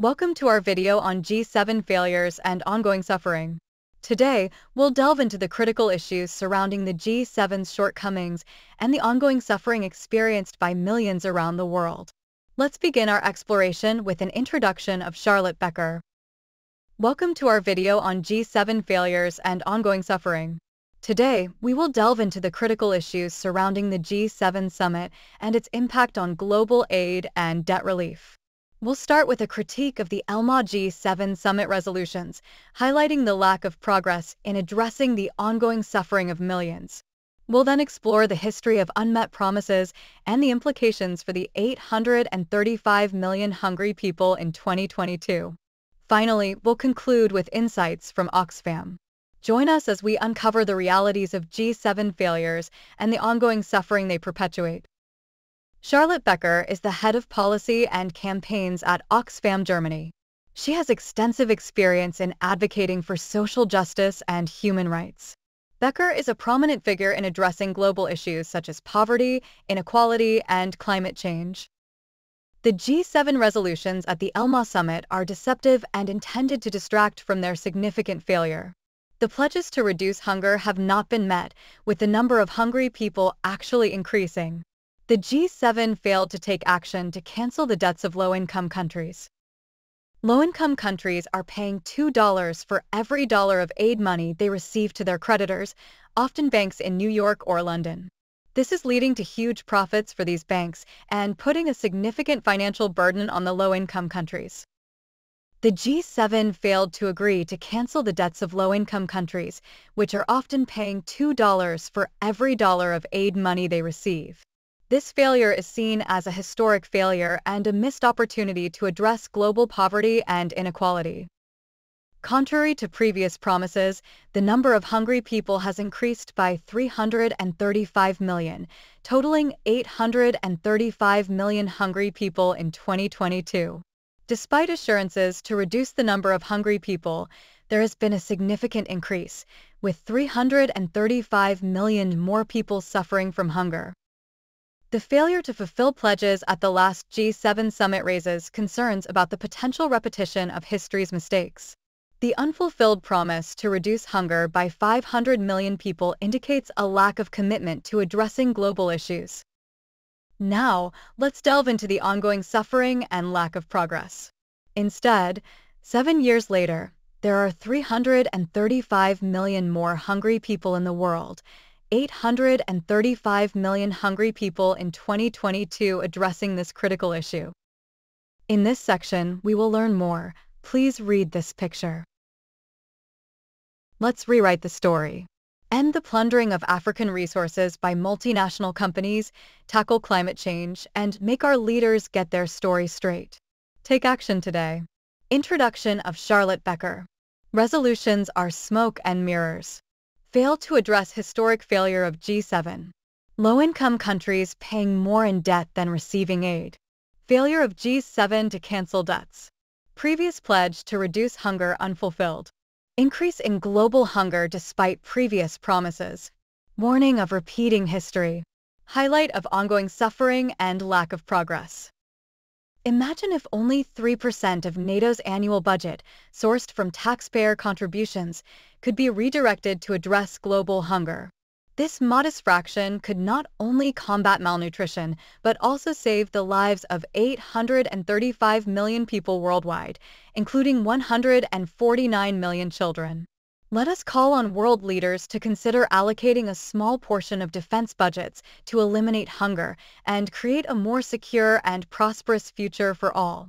Welcome to our video on G7 failures and ongoing suffering. Today, we'll delve into the critical issues surrounding the G7's shortcomings and the ongoing suffering experienced by millions around the world. Let's begin our exploration with an introduction of Charlotte Becker. Welcome to our video on G7 failures and ongoing suffering. Today, we will delve into the critical issues surrounding the G7 summit and its impact on global aid and debt relief. We'll start with a critique of the G7 summit resolutions, highlighting the lack of progress in addressing the ongoing suffering of millions. We'll then explore the history of unmet promises and the implications for the 835 million hungry people in 2022. Finally, we'll conclude with insights from Oxfam. Join us as we uncover the realities of G7 failures and the ongoing suffering they perpetuate. Charlotte Becker is the head of policy and campaigns at Oxfam, Germany. She has extensive experience in advocating for social justice and human rights. Becker is a prominent figure in addressing global issues such as poverty, inequality, and climate change. The G7 resolutions at the summit are deceptive and intended to distract from their significant failure. The pledges to reduce hunger have not been met, with the number of hungry people actually increasing. The G7 failed to take action to cancel the debts of low-income countries. Low-income countries are paying $2 for every dollar of aid money they receive to their creditors, often banks in New York or London. This is leading to huge profits for these banks and putting a significant financial burden on the low-income countries. The G7 failed to agree to cancel the debts of low-income countries, which are often paying $2 for every dollar of aid money they receive. This failure is seen as a historic failure and a missed opportunity to address global poverty and inequality. Contrary to previous promises, the number of hungry people has increased by 335 million, totaling 835 million hungry people in 2022. Despite assurances to reduce the number of hungry people, there has been a significant increase, with 335 million more people suffering from hunger. The failure to fulfill pledges at the last G7 summit raises concerns about the potential repetition of history's mistakes. The unfulfilled promise to reduce hunger by 500 million people indicates a lack of commitment to addressing global issues. Now, let's delve into the ongoing suffering and lack of progress. Instead, 7 years later, there are 335 million more hungry people in the world, 835 million hungry people in 2022 addressing this critical issue. In this section, we will learn more. Please read this picture. Let's rewrite the story. End the plundering of African resources by multinational companies, tackle climate change, and make our leaders get their story straight. Take action today. Introduction of Charlotte Becker. Resolutions are smoke and mirrors. Fail to address historic failure of G7. Low-income countries paying more in debt than receiving aid. Failure of G7 to cancel debts. Previous pledge to reduce hunger unfulfilled. Increase in global hunger despite previous promises. Warning of repeating history. Highlight of ongoing suffering and lack of progress. Imagine if only 3% of NATO's annual budget, sourced from taxpayer contributions, could be redirected to address global hunger. This modest fraction could not only combat malnutrition, but also save the lives of 835 million people worldwide, including 149 million children. Let us call on world leaders to consider allocating a small portion of defense budgets to eliminate hunger and create a more secure and prosperous future for all.